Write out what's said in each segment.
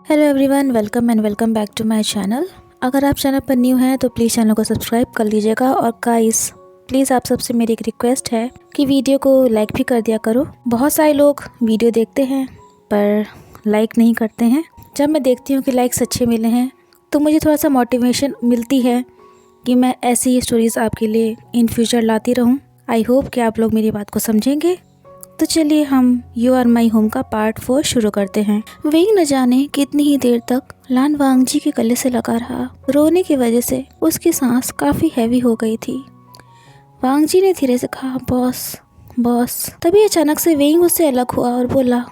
Hello everyone, welcome back to my channel. अगर आप channel पर न्यू हैं तो प्लीज़ चैनल को सब्सक्राइब कर लीजिएगा। और गाइस, प्लीज़ आप सबसे मेरी एक रिक्वेस्ट है कि वीडियो को लाइक भी कर दिया करो। बहुत सारे लोग वीडियो देखते हैं पर लाइक नहीं करते हैं। जब मैं देखती हूँ कि लाइक्स अच्छे मिले हैं तो मुझे थोड़ा सा मोटिवेशन मिलती है कि मैं ऐसी ही स्टोरीज़ आपके लिए इन फ्यूचर लाती रहूँ। आई होप कि आप लोग मेरी बात को समझेंगे। तो चलिए हम यू आर माई होम का पार्ट 4 शुरू करते हैं। वेंग न जाने कितनी ही देर तक लान वांगजी के गले से लगा रहा। रोने की वजह से उसकी सांस काफ़ी हैवी हो गई थी। वांगजी ने धीरे से कहा, बॉस बॉस। तभी अचानक से वेंग उससे अलग हुआ और बोला,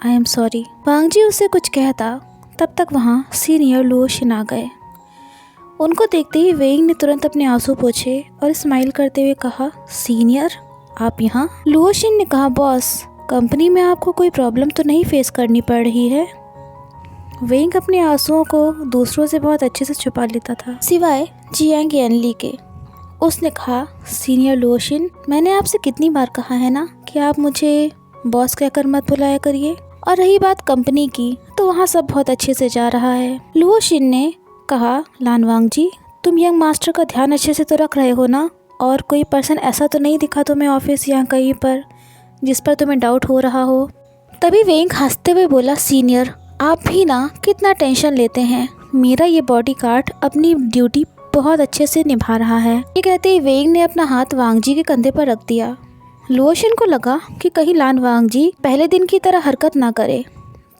आई एम सॉरी। वांगजी उससे कुछ कहता तब तक वहाँ सीनियर लुओशिन आ गए। उनको देखते ही वेंग ने तुरंत अपने आंसू पोंछे और स्माइल करते हुए कहा, सीनियर आप यहाँ? लुओशिन ने कहा, बॉस कंपनी में आपको कोई प्रॉब्लम तो नहीं फेस करनी पड़ रही है? वेंग अपने आंसुओं को दूसरों से बहुत अच्छे से छुपा लेता था, सिवाय जियांग यानली के। उसने कहा, सीनियर लुओशिन, मैंने आपसे कितनी बार कहा है ना कि आप मुझे बॉस कहकर मत बुलाया करिए। और रही बात कंपनी की, तो वहाँ सब बहुत अच्छे से जा रहा है। लुओशिन ने कहा, लान वांगजी, तुम यंग मास्टर का ध्यान अच्छे से तो रख रहे हो ना? और कोई पर्सन ऐसा तो नहीं दिखा तुम्हें ऑफिस या कहीं पर जिस पर तुम्हें डाउट हो रहा हो? तभी वेंग हंसते हुए बोला, सीनियर आप भी ना कितना टेंशन लेते हैं। मेरा ये बॉडीगार्ड अपनी ड्यूटी बहुत अच्छे से निभा रहा है। ये कहते ही वेंग ने अपना हाथ वांगजी के कंधे पर रख दिया। लुओशिन को लगा कि कहीं लान वांगजी पहले दिन की तरह हरकत ना करे,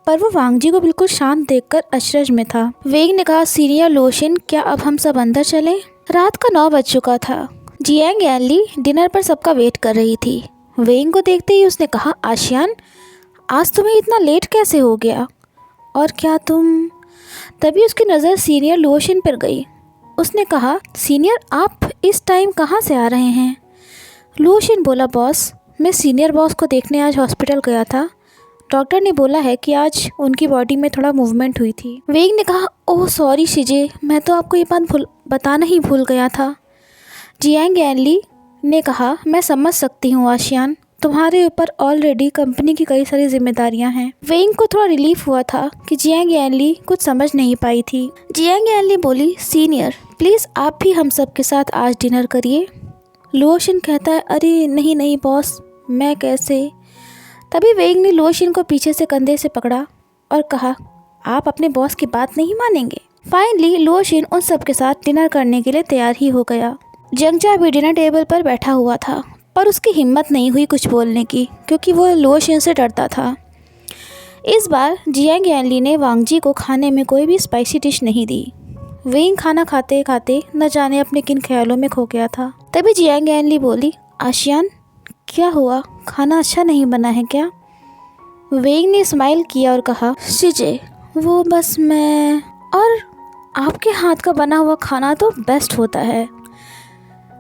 पर वो वांगजी को बिल्कुल शांत देखकर अचरज में था। वेंग ने कहा, सीनियर लुओशिन, क्या अब हम सब अंदर चलें? रात का 9 बज चुका था। जियांग यानली डिनर पर सबका वेट कर रही थी। वेंग को देखते ही उसने कहा, आशियान आज तुम्हें इतना लेट कैसे हो गया? और क्या तुम? तभी उसकी नज़र सीनियर लुओशिन पर गई। उसने कहा, सीनियर आप इस टाइम कहाँ से आ रहे हैं? लुओशिन बोला, बॉस मैं सीनियर बॉस को देखने आज हॉस्पिटल गया था। डॉक्टर ने बोला है कि आज उनकी बॉडी में थोड़ा मूवमेंट हुई थी। वेंग ने कहा, ओह सॉरी शिजे, मैं तो आपको ये बात बताना ही भूल गया था। जियांग यानली ने कहा, मैं समझ सकती हूँ आशियान, तुम्हारे ऊपर ऑलरेडी कंपनी की कई सारी जिम्मेदारियां हैं। वेंग को थोड़ा रिलीफ हुआ था कि जियांग यानली कुछ समझ नहीं पाई थी। जियांग यानली बोली, सीनियर प्लीज़ आप भी हम सब के साथ आज डिनर करिए। लुओशिन कहता है, अरे नहीं नहीं बॉस, मैं कैसे? तभी वेंग ने लुओशिन को पीछे से कंधे से पकड़ा और कहा, आप अपने बॉस की बात नहीं मानेंगे? फाइनली लुओशिन उन सब के साथ डिनर करने के लिए तैयार ही हो गया। जंगजा भी डिनर टेबल पर बैठा हुआ था, पर उसकी हिम्मत नहीं हुई कुछ बोलने की, क्योंकि वो लुओशिन से डरता था। इस बार जियांग यानली ने वांगजी को खाने में कोई भी स्पाइसी डिश नहीं दी। वेंग खाना खाते खाते न जाने अपने किन ख्यालों में खो गया था। तभी जियांग यानली बोली, आशियान क्या हुआ, खाना अच्छा नहीं बना है क्या? वेंग ने स्माइल किया और कहा, शिजे वो बस मैं, और आपके हाथ का बना हुआ खाना तो बेस्ट होता है।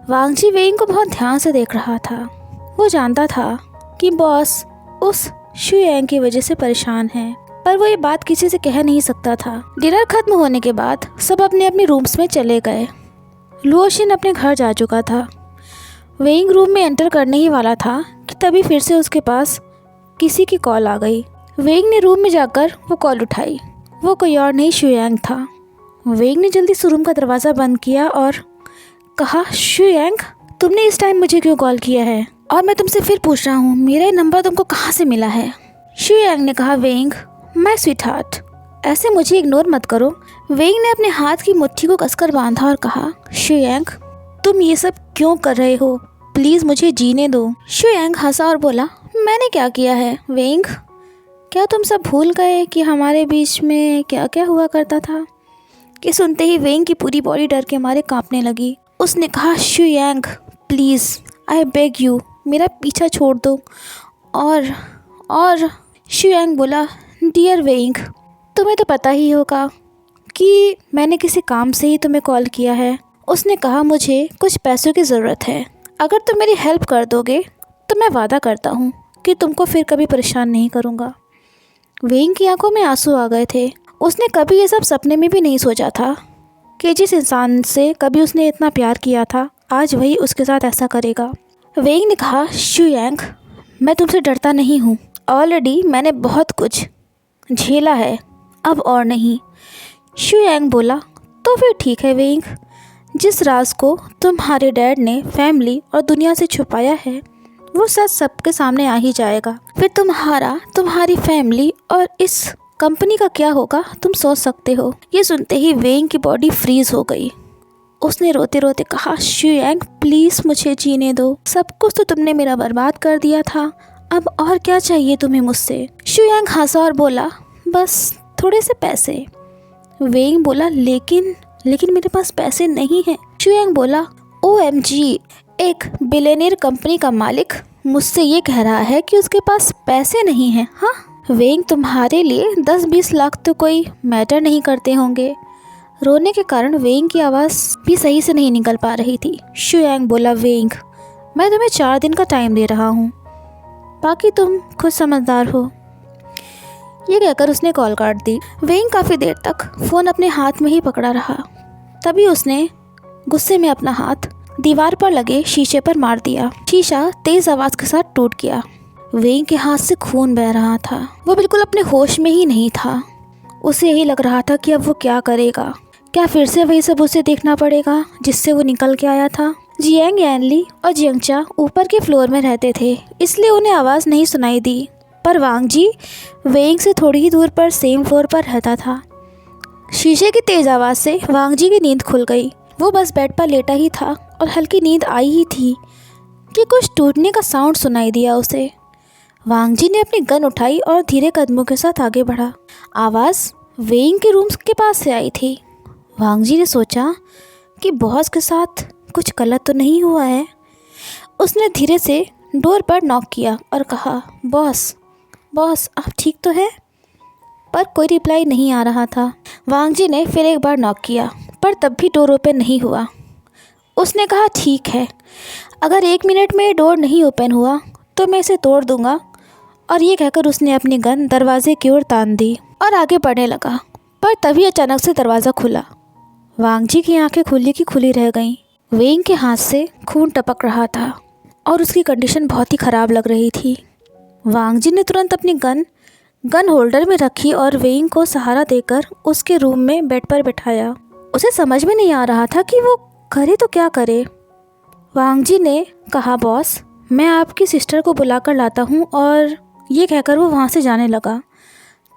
वांगजी वेंग को बहुत ध्यान से देख रहा था। वो जानता था कि बॉस उस शुयांग की वजह से परेशान है, पर वो ये बात किसी से कह नहीं सकता था। डिनर खत्म होने के बाद सब अपने अपने रूम्स में चले गए। लुओशिन अपने घर जा चुका था। वेंग रूम में एंटर करने ही वाला था कि तभी फिर से उसके पास किसी की कॉल आ गई। वेंग ने रूम में जाकर वो कॉल उठाई। वो कोई और नहीं, शुयांग था। वेंग ने जल्दी से रूम का दरवाज़ा बंद किया और कहा, शुयांग तुमने इस टाइम मुझे क्यों कॉल किया है? और मैं तुमसे फिर पूछ रहा हूँ, मेरा ये नंबर तुमको कहाँ से मिला है? शुयांग ने कहा, वेंग माय स्वीटहार्ट, ऐसे मुझे इग्नोर मत करो। वेंग ने अपने हाथ की मुट्ठी को कसकर बांधा और कहा, शुयांग तुम ये सब क्यों कर रहे हो? प्लीज़ मुझे जीने दो। शुयांग हंसा और बोला, मैंने क्या किया है? वेंग क्या तुम सब भूल गए कि हमारे बीच में क्या क्या हुआ करता था? कि सुनते ही वेंग की पूरी बॉडी डर के मारे कांपने लगी। उसने कहा, शुयांग प्लीज़ आई बेग यू, मेरा पीछा छोड़ दो। और शुयांग बोला, डियर वेंग तुम्हें तो पता ही होगा कि मैंने किसी काम से ही तुम्हें कॉल किया है। उसने कहा, मुझे कुछ पैसों की ज़रूरत है, अगर तुम मेरी हेल्प कर दोगे तो मैं वादा करता हूँ कि तुमको फिर कभी परेशान नहीं करूँगा। वेंग की आंखों में आंसू आ गए थे। उसने कभी ये सब सपने में भी नहीं सोचा था कि जिस इंसान से कभी उसने इतना प्यार किया था, आज वही उसके साथ ऐसा करेगा। वेंग ने कहा, शुयांग मैं तुमसे डरता नहीं हूँ, ऑलरेडी मैंने बहुत कुछ झेला है, अब और नहीं। शुयांग बोला, तो फिर ठीक है वेइंग, जिस राज को तुम्हारे डैड ने फैमिली और दुनिया से छुपाया है वो सच सबके सामने आ ही जाएगा। फिर तुम्हारी फैमिली और इस कंपनी का क्या होगा तुम सोच सकते हो। ये सुनते ही वेइंग की बॉडी फ्रीज हो गई। उसने रोते रोते कहा, शुयांग प्लीज़ मुझे जीने दो, सब कुछ तो तुमने मेरा बर्बाद कर दिया था, अब और क्या चाहिए तुम्हें मुझसे। शुयांग हंसा और बोला, बस थोड़े से पैसे। वेइंग बोला, लेकिन मेरे पास पैसे नहीं हैं। शुयांग बोला, OMG, एक बिलियनियर कंपनी का मालिक मुझसे ये कह रहा है कि उसके पास पैसे नहीं हैं। हाँ वेइंग, तुम्हारे लिए 10-20 लाख तो कोई मैटर नहीं करते होंगे। रोने के कारण वेइंग की आवाज़ भी सही से नहीं निकल पा रही थी। शुयांग बोला, वेइंग मैं तुम्हें 4 दिन का टाइम दे रहा हूँ, बाकी तुम खुद समझदार हो। ये कहकर उसने कॉल काट दी। वेइंग काफ़ी देर तक फ़ोन अपने हाथ में ही पकड़ा रहा। तभी उसने गुस्से में अपना हाथ दीवार पर लगे शीशे पर मार दिया। शीशा तेज़ आवाज़ के साथ टूट गया। वेइंग के हाथ से खून बह रहा था। वो बिल्कुल अपने होश में ही नहीं था। उसे यही लग रहा था कि अब वो क्या करेगा। क्या फिर से वही सब उसे देखना पड़ेगा जिससे वो निकल के आया था। जियांग यानली और जियांगचा ऊपर के फ्लोर में रहते थे, इसलिए उन्हें आवाज़ नहीं सुनाई दी। पर वांग जी वेइंग से थोड़ी ही दूर पर सेम फ्लोर पर रहता था। शीशे की तेज़ आवाज़ से वांग जी की नींद खुल गई। वो बस बेड पर लेटा ही था और हल्की नींद आई ही थी कि कुछ टूटने का साउंड सुनाई दिया उसे। वांग जी ने अपनी गन उठाई और धीरे कदमों के साथ आगे बढ़ा। आवाज़ वेइंग के रूम के पास से आई थी। वांग जी ने सोचा कि बॉस के साथ कुछ गलत तो नहीं हुआ है। उसने धीरे से डोर पर नॉक किया और कहा, बॉस आप ठीक तो है? पर कोई रिप्लाई नहीं आ रहा था। वांग जी ने फिर एक बार नॉक किया, पर तब भी डोर ओपन नहीं हुआ। उसने कहा, ठीक है, अगर 1 मिनट में डोर नहीं ओपन हुआ तो मैं इसे तोड़ दूंगा। और ये कहकर उसने अपनी गन दरवाजे की ओर तान दी और आगे बढ़ने लगा। पर तभी अचानक से दरवाज़ा खुला। वांग जी की आंखें खुली की खुली रह गईं। वेइंग के हाथ से खून टपक रहा था और उसकी कंडीशन बहुत ही ख़राब लग रही थी। वांग जी ने तुरंत अपनी गन होल्डर में रखी और वेइंग को सहारा देकर उसके रूम में बेड पर बिठाया। उसे समझ में नहीं आ रहा था कि वो करे तो क्या करे। वांग जी ने कहा, बॉस मैं आपकी सिस्टर को बुला कर लाता हूँ, और ये कहकर वो वहाँ से जाने लगा।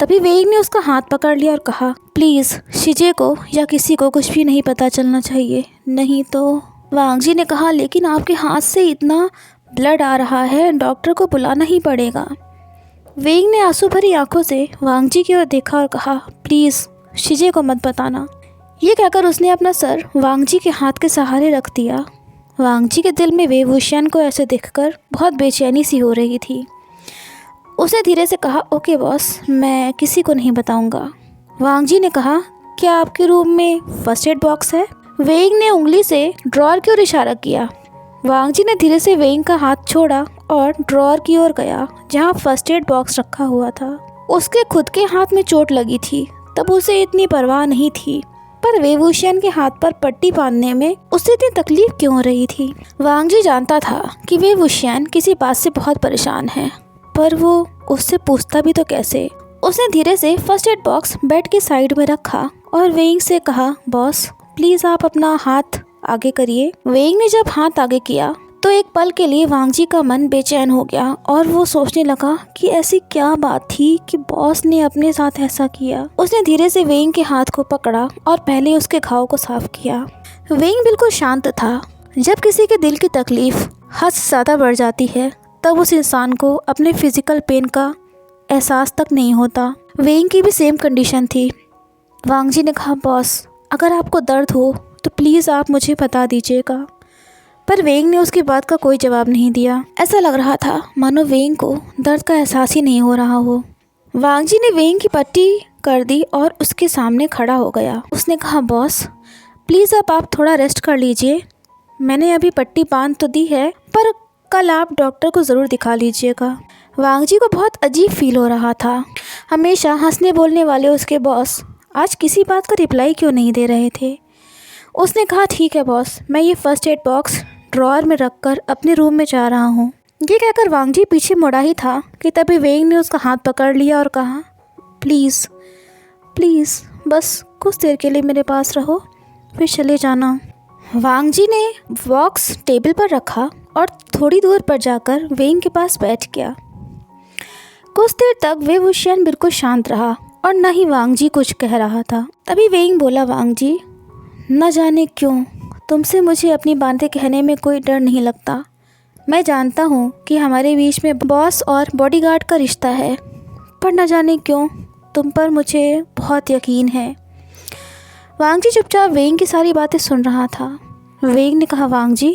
तभी वेइंग ने उसका हाथ पकड़ लिया और कहा, प्लीज़ शिजे को या किसी को कुछ भी नहीं पता चलना चाहिए, नहीं तो। वांग जी ने कहा, लेकिन आपके हाथ से इतना ब्लड आ रहा है, डॉक्टर को बुलाना ही पड़ेगा। वेइंग ने आंसू भरी आंखों से वांग जी की ओर देखा और कहा, प्लीज़ शिजे को मत बताना। ये कहकर उसने अपना सर वांग जी के हाथ के सहारे रख दिया। वांग जी के दिल में वे वुशियान को ऐसे देखकर बहुत बेचैनी सी हो रही थी। उसने धीरे से कहा, ओके बॉस, मैं किसी को नहीं बताऊंगा। वांग जी ने कहा, क्या आपके रूम में फर्स्ट एड बॉक्स है? वेइंग ने उंगली से ड्रॉअर की ओर इशारा किया। वांग जी ने धीरे से वेइंग का हाथ छोड़ा और ड्रॉअर की ओर गया जहां फर्स्ट एड बॉक्स रखा हुआ था। उसके खुद के हाथ में चोट लगी थी, तब उसे इतनी परवाह नहीं थी, पर वेवूशियन के हाथ पर पट्टी बांधने में उसे इतनी तकलीफ क्यों हो रही थी। वांग जी जानता था कि वेवूशियन किसी बात से बहुत परेशान है, पर वो उससे पूछता भी तो कैसे। उसने धीरे से फर्स्ट एड बॉक्स बेड के साइड में रखा और वेइंग से कहा, बॉस प्लीज़ आप अपना हाथ आगे करिए। वेइंग ने जब हाथ आगे किया तो एक पल के लिए वांग जी का मन बेचैन हो गया और वो सोचने लगा कि ऐसी क्या बात थी कि बॉस ने अपने साथ ऐसा किया। उसने धीरे से वेइंग के हाथ को पकड़ा और पहले उसके घाव को साफ किया। वेइंग बिल्कुल शांत था। जब किसी के दिल की तकलीफ हद से ज़्यादा बढ़ जाती है तब उस इंसान को अपने फिजिकल पेन का एहसास तक नहीं होता। वेइंग की भी सेम कंडीशन थी। वांग जी ने कहा, बॉस अगर आपको दर्द हो तो प्लीज़ आप मुझे बता दीजिएगा। पर वेइंग ने उसकी बात का कोई जवाब नहीं दिया। ऐसा लग रहा था मानो वेइंग को दर्द का एहसास ही नहीं हो रहा हो। वांग जी ने वेइंग की पट्टी कर दी और उसके सामने खड़ा हो गया। उसने कहा, बॉस प्लीज़ अब आप थोड़ा रेस्ट कर लीजिए। मैंने अभी पट्टी बांध तो दी है, पर कल आप डॉक्टर को ज़रूर दिखा लीजिएगा। वांग जी को बहुत अजीब फील हो रहा था। हमेशा हंसने बोलने वाले उसके बॉस आज किसी बात का रिप्लाई क्यों नहीं दे रहे थे। उसने कहा, ठीक है बॉस, मैं ये फर्स्ट एड बॉक्स ड्रॉअर में रखकर अपने रूम में जा रहा हूँ। ये कहकर वांग जी पीछे मुड़ा ही था कि तभी वेइंग ने उसका हाथ पकड़ लिया और कहा, प्लीज़ प्लीज़ बस कुछ देर के लिए मेरे पास रहो, फिर चले जाना। वांग जी ने बॉक्स टेबल पर रखा और थोड़ी दूर पर जाकर वेंग के पास बैठ गया। कुछ देर तक वे वुशियान बिल्कुल शांत रहा और न ही वांग जी कुछ कह रहा था। तभी वेंग बोला, वांग जी, न जाने क्यों तुमसे मुझे अपनी बातें कहने में कोई डर नहीं लगता। मैं जानता हूँ कि हमारे बीच में बॉस और बॉडीगार्ड का रिश्ता है, पर न जाने क्यों तुम पर मुझे बहुत यकीन है। वांग जी चुपचाप वेंग की सारी बातें सुन रहा था। वेंग ने कहा, वांग जी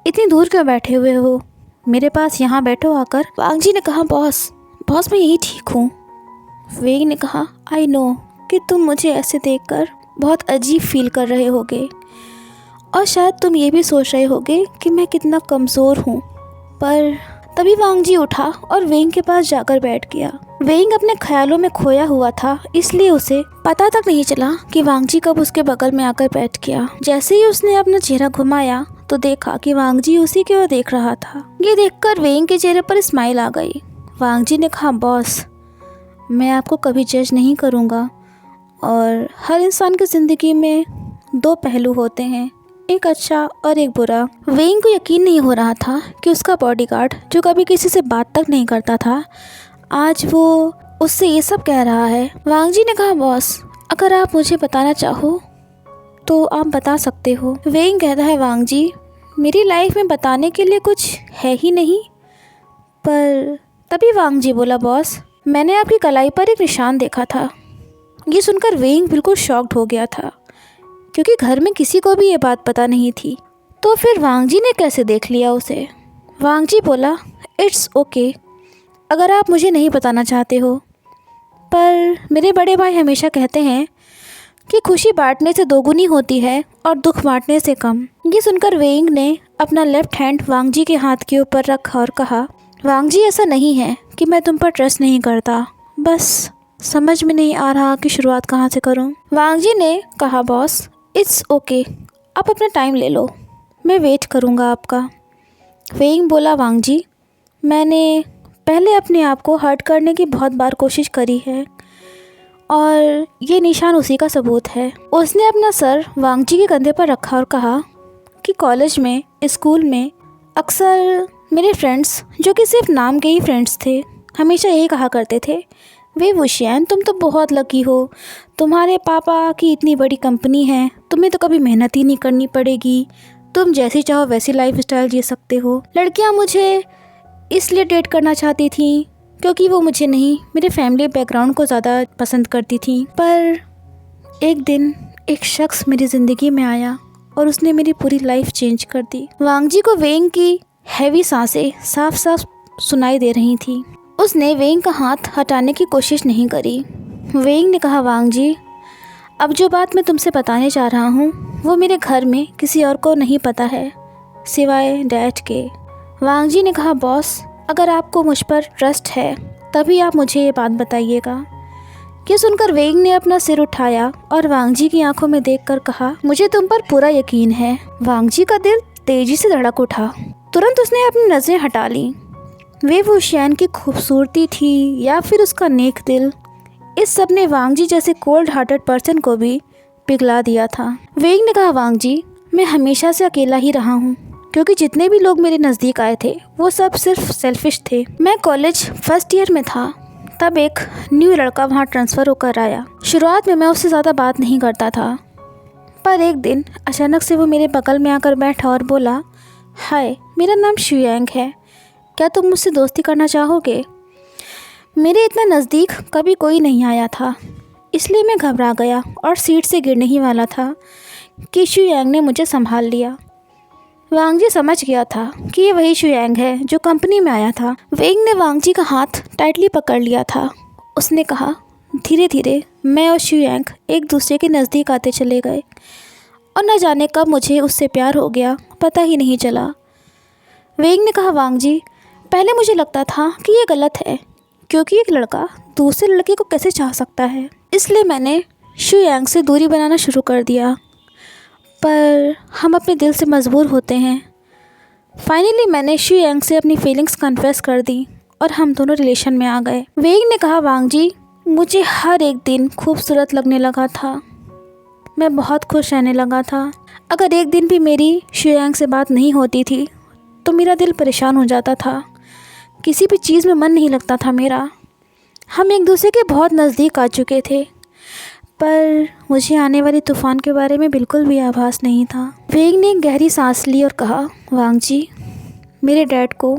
इतनी दूर क्यों बैठे हुए हो, मेरे पास यहाँ बैठो आकर। वांग जी ने कहा, बॉस मैं यही ठीक हूँ। वेंग ने कहा, आई नो कि तुम मुझे ऐसे देखकर बहुत अजीब फील कर रहे होगे और शायद तुम ये भी सोच रहे होगे कि मैं कितना कमज़ोर हूँ, पर तभी वांग जी उठा और वेंग के पास जाकर बैठ गया। वेंग अपने ख्यालों में खोया हुआ था, इसलिए उसे पता तक नहीं चला कि वांग जी कब उसके बगल में आकर बैठ गया। जैसे ही उसने अपना चेहरा घुमाया तो देखा कि वांग जी उसी की ओर देख रहा था। ये देखकर वेंग के चेहरे पर स्माइल आ गई। वांग जी ने कहा, बॉस मैं आपको कभी जज नहीं करूँगा और हर इंसान की ज़िंदगी में दो पहलू होते हैं, एक अच्छा और एक बुरा। वेंग को यकीन नहीं हो रहा था कि उसका बॉडीगार्ड, जो कभी किसी से बात तक नहीं करता था, आज वो उससे ये सब कह रहा है। वांग जी ने कहा, बॉस अगर आप मुझे बताना चाहो तो आप बता सकते हो। वेंग कहता है, वांग जी मेरी लाइफ में बताने के लिए कुछ है ही नहीं। पर तभी वांग जी बोला, बॉस मैंने आपकी कलाई पर एक निशान देखा था। ये सुनकर वेंग बिल्कुल शॉक्ड हो गया था, क्योंकि घर में किसी को भी ये बात पता नहीं थी। तो फिर वांग जी ने कैसे देख लिया उसे? वांग जी बोला, इट्स ओके, अगर आप मुझे नहीं बताना चाहते हो, पर मेरे बड़े भाई हमेशा कहते हैं कि खुशी बांटने से दोगुनी होती है और दुख बांटने से कम। ये सुनकर वेंग ने अपना लेफ्ट हैंड वांग जी के हाथ के ऊपर रखा और कहा, वांग जी ऐसा नहीं है कि मैं तुम पर ट्रस्ट नहीं करता, बस समझ में नहीं आ रहा कि शुरुआत कहाँ से करूँ। वांग जी ने कहा, बॉस इट्स ओके, आप अपना टाइम ले लो, मैं वेट करूँगा आपका। वेंग बोला, वांग जी मैंने पहले अपने आप को हर्ट करने की बहुत बार कोशिश करी है और ये निशान उसी का सबूत है। उसने अपना सर वांग जी के कंधे पर रखा और कहा कि कॉलेज में, स्कूल में अक्सर मेरे फ्रेंड्स, जो कि सिर्फ नाम के ही फ्रेंड्स थे, हमेशा यही कहा करते थे, वे वुशियान तुम तो बहुत लकी हो, तुम्हारे पापा की इतनी बड़ी कंपनी है, तुम्हें तो कभी मेहनत ही नहीं करनी पड़ेगी, तुम जैसी चाहो वैसी लाइफ स्टाइल जी सकते हो। लड़कियां मुझे इसलिए डेट करना चाहती थी क्योंकि वो मुझे नहीं, मेरे फैमिली बैकग्राउंड को ज़्यादा पसंद करती थी। पर एक दिन एक शख्स मेरी ज़िंदगी में आया और उसने मेरी पूरी लाइफ चेंज कर दी। वांग जी को वेंग की हैवी सांसें साफ साफ सुनाई दे रही थी। उसने वेंग का हाथ हटाने की कोशिश नहीं करी। वेंग ने कहा, वांग जी अब जो बात मैं तुमसे बताने जा रहा हूँ वो मेरे घर में किसी और को नहीं पता है सिवाय डैड के। वांग जी ने कहा, बॉस अगर आपको मुझ पर ट्रस्ट है तभी आप मुझे ये बात बताइएगा। ये सुनकर वेंग ने अपना सिर उठाया और वांग जी की आंखों में देखकर कहा, मुझे तुम पर पूरा यकीन है। वांग जी का दिल तेजी से धड़क उठा। तुरंत उसने अपनी नज़रें हटा ली। वे वुशियान की खूबसूरती थी या फिर उसका नेक दिल, इस सब ने वांग जी जैसे कोल्ड हार्टेड पर्सन को भी पिघला दिया था। वेंग ने कहा, वांग जी मैं हमेशा से अकेला ही रहा हूँ, क्योंकि जितने भी लोग मेरे नज़दीक आए थे वो सब सिर्फ सेल्फिश थे। मैं कॉलेज फर्स्ट ईयर में था तब एक न्यू लड़का वहाँ ट्रांसफ़र होकर आया। शुरुआत में मैं उससे ज़्यादा बात नहीं करता था, पर एक दिन अचानक से वो मेरे बगल में आकर बैठा और बोला, हाय मेरा नाम शुयांग है, क्या तुम मुझसे दोस्ती करना चाहोगे? मेरे इतना नज़दीक कभी कोई नहीं आया था, इसलिए मैं घबरा गया और सीट से गिरने ही वाला था कि शुयांग ने मुझे संभाल लिया। वांग जी समझ गया था कि ये वही शुयांग है जो कंपनी में आया था। वेंग ने वांग जी का हाथ टाइटली पकड़ लिया था। उसने कहा, धीरे धीरे मैं और शुयांग एक दूसरे के नज़दीक आते चले गए और न जाने कब मुझे उससे प्यार हो गया, पता ही नहीं चला। वेंग ने कहा, वांग जी पहले मुझे लगता था कि ये गलत है, क्योंकि एक लड़का दूसरे लड़के को कैसे चाह सकता है, इसलिए मैंने शुयांग से दूरी बनाना शुरू कर दिया। पर हम अपने दिल से मजबूर होते हैं। फाइनली मैंने शुयांग से अपनी फीलिंग्स कन्फेस कर दी और हम दोनों रिलेशन में आ गए। वेंग ने कहा, वांग जी मुझे हर एक दिन खूबसूरत लगने लगा था। मैं बहुत खुश रहने लगा था। अगर एक दिन भी मेरी शुयांग से बात नहीं होती थी तो मेरा दिल परेशान हो जाता था। किसी भी चीज़ में मन नहीं लगता था मेरा। हम एक दूसरे के बहुत नज़दीक आ चुके थे, पर मुझे आने वाले तूफ़ान के बारे में बिल्कुल भी आभास नहीं था। वेंग ने गहरी सांस ली और कहा, वांग जी, मेरे डैड को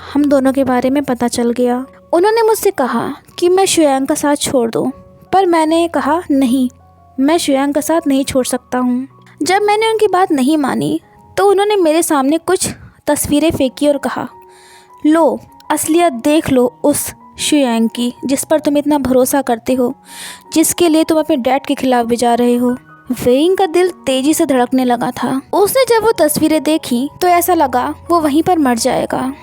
हम दोनों के बारे में पता चल गया। उन्होंने मुझसे कहा कि मैं शुयांग का साथ छोड़ दूं, पर मैंने कहा नहीं, मैं शुयांग का साथ नहीं छोड़ सकता हूं। जब मैंने उनकी बात नहीं मानी तो उन्होंने मेरे सामने कुछ तस्वीरें फेंकी और कहा, लो असलियत देख लो उस शुयांग की जिस पर तुम इतना भरोसा करते हो, जिसके लिए तुम अपने डैड के खिलाफ भी जा रहे हो। वेइंग का दिल तेजी से धड़कने लगा था। उसने जब वो तस्वीरें देखी तो ऐसा लगा वो वहीं पर मर जाएगा।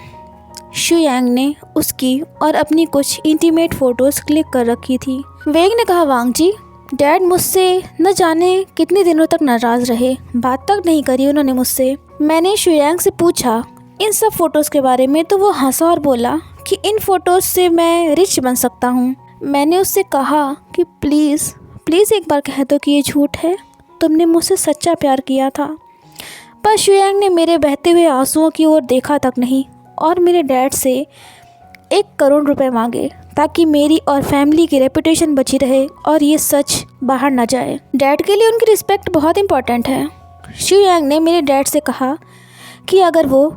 शुयांग ने उसकी और अपनी कुछ इंटीमेट फोटोज क्लिक कर रखी थी। वेइंग ने कहा, वांग जी, डैड मुझसे न जाने कितने दिनों तक नाराज़ रहे, बात तक नहीं करी उन्होंने मुझसे। मैंने शुयांग से पूछा इन सब फ़ोटोज़ के बारे में तो वो हंसा और बोला कि इन फ़ोटोज़ से मैं रिच बन सकता हूँ। मैंने उससे कहा कि प्लीज़ एक बार कह दो कि ये झूठ है, तुमने मुझसे सच्चा प्यार किया था। पर शुयांग ने मेरे बहते हुए आंसुओं की ओर देखा तक नहीं और मेरे डैड से 1 करोड़ रुपए मांगे ताकि मेरी और फैमिली की रेपुटेशन बची रहे और ये सच बाहर न जाए। डैड के लिए उनकी रिस्पेक्ट बहुत इम्पॉर्टेंट है। शुयांग ने मेरे डैड से कहा कि अगर वो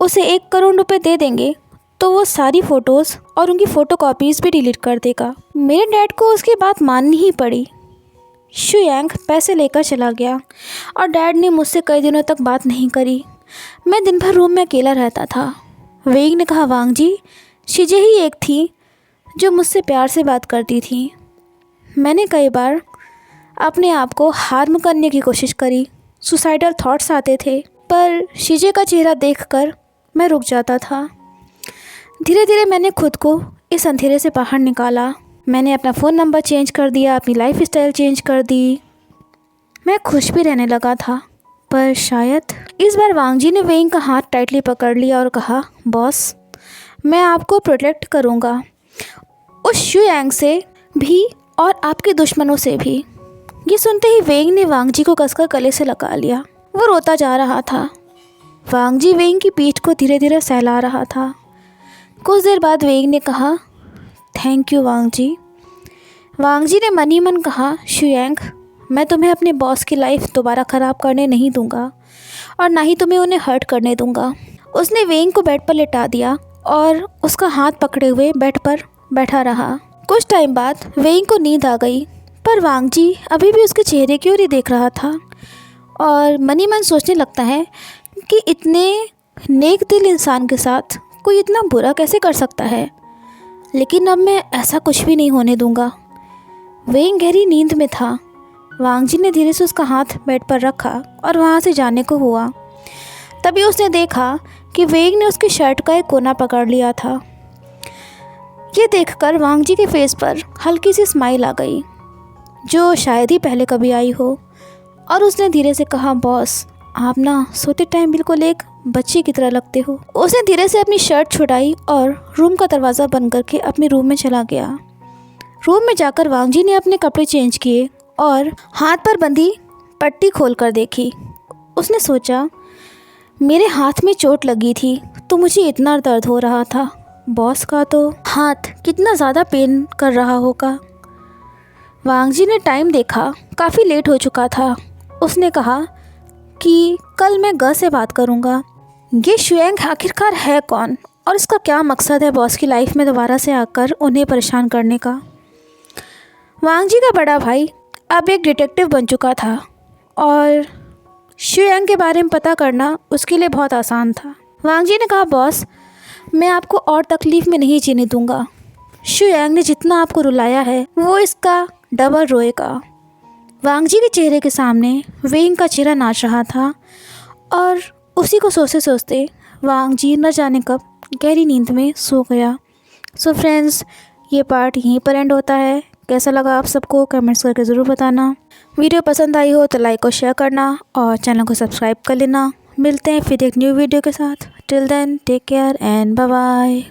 उसे 1 करोड़ रुपए दे देंगे तो वो सारी फ़ोटोज़ और उनकी फ़ोटो कॉपीज़ भी डिलीट कर देगा। मेरे डैड को उसकी बात माननी ही पड़ी। शुयांग पैसे लेकर चला गया और डैड ने मुझसे कई दिनों तक बात नहीं करी। मैं दिन भर रूम में अकेला रहता था। वेइंग ने कहा, वांग जी, शीजे ही एक थी जो मुझसे प्यार से बात करती थी। मैंने कई बार अपने आप को हार्म करने की कोशिश करी, सुसाइडल थॉट्स आते थे, पर शीजे का चेहरा देखकर मैं रुक जाता था। धीरे धीरे मैंने खुद को इस अंधेरे से बाहर निकाला। मैंने अपना फ़ोन नंबर चेंज कर दिया, अपनी लाइफ स्टाइल चेंज कर दी। मैं खुश भी रहने लगा था, पर शायद इस बार वांग जी ने वेइंग का हाथ टाइटली पकड़ लिया और कहा, बॉस, मैं आपको प्रोटेक्ट करूँगा, उस शुयांग से भी और आपके दुश्मनों से भी। ये सुनते ही वेइंग ने वांग जी को कसकर गले से लगा लिया। वो रोता जा रहा था। वांग जी वेइंग की पीठ को धीरे धीरे सहला रहा था। कुछ देर बाद वेइंग ने कहा, थैंक यू वांग जी। वांग जी ने मन ही मन कहा, शुयांग, मैं तुम्हें अपने बॉस की लाइफ दोबारा ख़राब करने नहीं दूंगा और ना ही तुम्हें उन्हें हर्ट करने दूंगा। उसने वेइंग को बेड पर लेटा दिया और उसका हाथ पकड़े हुए बेड पर बैठा रहा। कुछ टाइम बाद वेइंग को नींद आ गई, पर वांग जी अभी भी उसके चेहरे की ओर ही देख रहा था और मन ही मन सोचने लगता है कि इतने नेक दिल इंसान के साथ कोई इतना बुरा कैसे कर सकता है। लेकिन अब मैं ऐसा कुछ भी नहीं होने दूंगा। वेइंग गहरी नींद में था। वांग जी ने धीरे से उसका हाथ बेड पर रखा और वहाँ से जाने को हुआ। तभी उसने देखा कि वेइंग ने उसकी शर्ट का एक कोना पकड़ लिया था। ये देखकर वांग जी के फेस पर हल्की सी स्माइल आ गई, जो शायद ही पहले कभी आई हो, और उसने धीरे से कहा, बॉस, आप ना सोते टाइम बिल्कुल एक बच्चे की तरह लगते हो। उसने धीरे से अपनी शर्ट छुड़ाई और रूम का दरवाज़ा बंद करके अपने रूम में चला गया। रूम में जाकर वांग जी ने अपने कपड़े चेंज किए और हाथ पर बंधी पट्टी खोलकर देखी। उसने सोचा, मेरे हाथ में चोट लगी थी तो मुझे इतना दर्द हो रहा था, बॉस का तो हाथ कितना ज़्यादा पेन कर रहा होगा। वांग जी ने टाइम देखा, काफ़ी लेट हो चुका था। उसने कहा कि कल मैं ग से बात करूँगा। ये शुयांग आखिरकार है कौन और इसका क्या मकसद है बॉस की लाइफ में दोबारा से आकर उन्हें परेशान करने का। वांग जी का बड़ा भाई अब एक डिटेक्टिव बन चुका था और शुयांग के बारे में पता करना उसके लिए बहुत आसान था। वांग जी ने कहा, बॉस, मैं आपको और तकलीफ़ में नहीं जीने दूंगा। शुयांग ने जितना आपको रुलाया है वो इसका डबल रोएगा। वांग जी के चेहरे के सामने वेइंग का चेहरा नाच रहा था और उसी को सोचते सोचते वांग जी न जाने कब गहरी नींद में सो गया। सो फ्रेंड्स, ये पार्ट यहीं पर एंड होता है। कैसा लगा आप सबको कमेंट्स करके ज़रूर बताना। वीडियो पसंद आई हो तो लाइक और शेयर करना और चैनल को सब्सक्राइब कर लेना। मिलते हैं फिर एक न्यू वीडियो के साथ। Till then take care and bye bye.